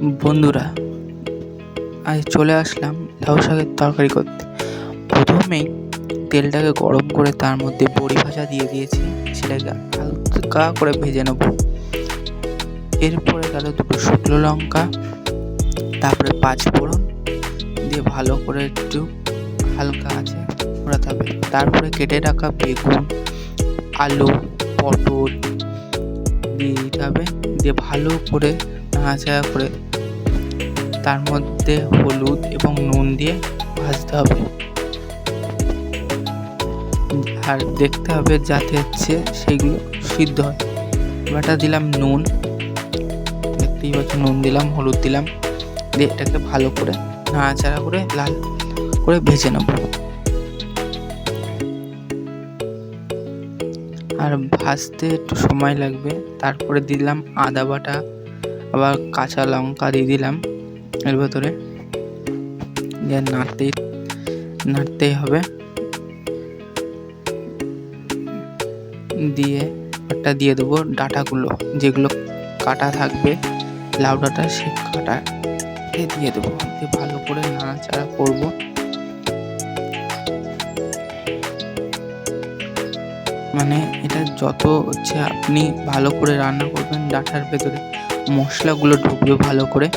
বন্ধুরা, আজ চলে আসলাম লাউ শাকের তরকারি করতে। প্রথমেই তেলটাকে গরম করে তার মধ্যে বড়ি ভাজা দিয়ে দিয়েছি, সেটাকে হালকা করে ভেজে নেব। এরপরে গেল দুটো শুকনো লঙ্কা, তারপরে 5 ফোড়ন দিয়ে ভালো করে একটু হালকা আছে ফোড়াতে হবে। তারপরে কেটে রাখা বেগুন, আলু, পটল দিয়ে দিতে হবে, দিয়ে ভালো করে নাড়াচাড়া করে তার মধ্যে হলুদ এবং নুন দিয়ে ভাজতে হবে। আর দেখতে হবে যাতে সেগুলো সিদ্ধ হয়। এবারটা দিলাম নুন, দেখতেই পাচ্ছি নুন দিলাম, হলুদ দিলাম, দিয়ে এটাকে ভালো করে নাড়াচাড়া করে লাল করে ভেজে নেব। আর ভাজতে একটু সময় লাগবে। তারপরে দিলাম আদা বাটা, আবার কাঁচা লঙ্কা দিয়ে দিলাম এর ভেতরে, দিয়ে নাড়তেই হবে। দিয়ে একটা দিয়ে দেবো ডাঁটাগুলো, যেগুলো কাটা থাকবে লাউ ডাঁটা, সে কাটা দিয়ে দেবো, দিয়ে ভালো করে নাড়াচাড়া করবো। মানে এটা যত আপনি ভালো করে রান্না করবেন, ডাঁটার ভেতরে মশলাগুলো ঢুকবে ভালো করে।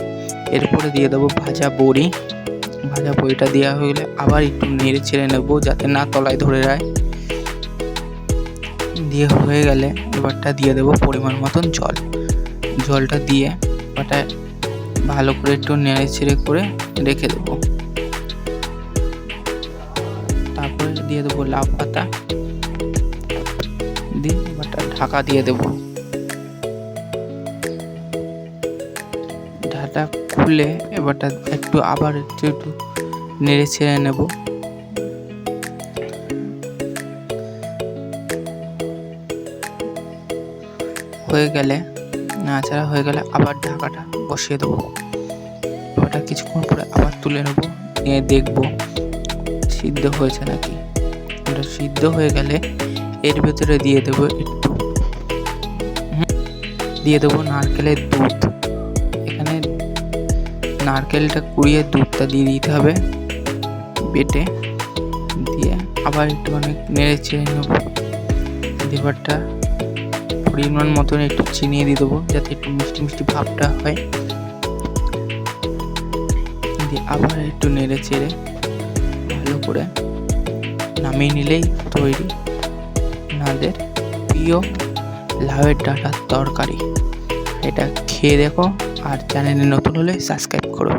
এরপরে দিয়ে দেবো ভাজা বড়িটা দেওয়া হয়ে গেলে আবার একটু নেড়ে চেড়ে নেবো যাতে না তলায় ধরে যায়। দিয়ে হয়ে গেলে এবারটা দিয়ে দেবো পরিমাণ মতন জলটা দিয়ে এবারটা ভালো করে একটু নেড়ে চেড়ে করে রেখে দেবো। তারপরে দিয়ে দেবো লাউ পাতা, দিয়ে এবারটা ঢাকা দিয়ে দেবো। ঢাকা খুলে এবারটা আবার একটু নেড়ে ছেড়ে নেব। হয়ে গেলে নাড়াচাড়া হয়ে গেলে আবার ঢাকাটা বসিয়ে দেবো। ওটা কিছুক্ষণ পরে আবার তুলে নেব, নিয়ে দেখবো সিদ্ধ হয়েছে নাকি। ওটা সিদ্ধ হয়ে গেলে এর ভেতরে দিয়ে দেবো নারকেলের দুধ। এখানে নারকেলটা কুড়িয়ে দুধটা দিয়ে দিতে হবে বেটে, দিয়ে আবার একটু অনেক নেড়ে চেড়ে নেব। এবারটা পরিমাণ মতন একটু চিনি দিয়ে দেবো যাতে একটু মিষ্টি মিষ্টি ভাবটা হয়। দিয়ে আবার একটু নেড়ে চেড়ে ভালো করে নামিয়ে নিলেই তৈরি আপনাদের প্রিয় লাউয়ের ডাঁটার তরকারি। এটা খেয়ে দেখো, আর চ্যানেলে নতুন হলে সাবস্ক্রাইব করো।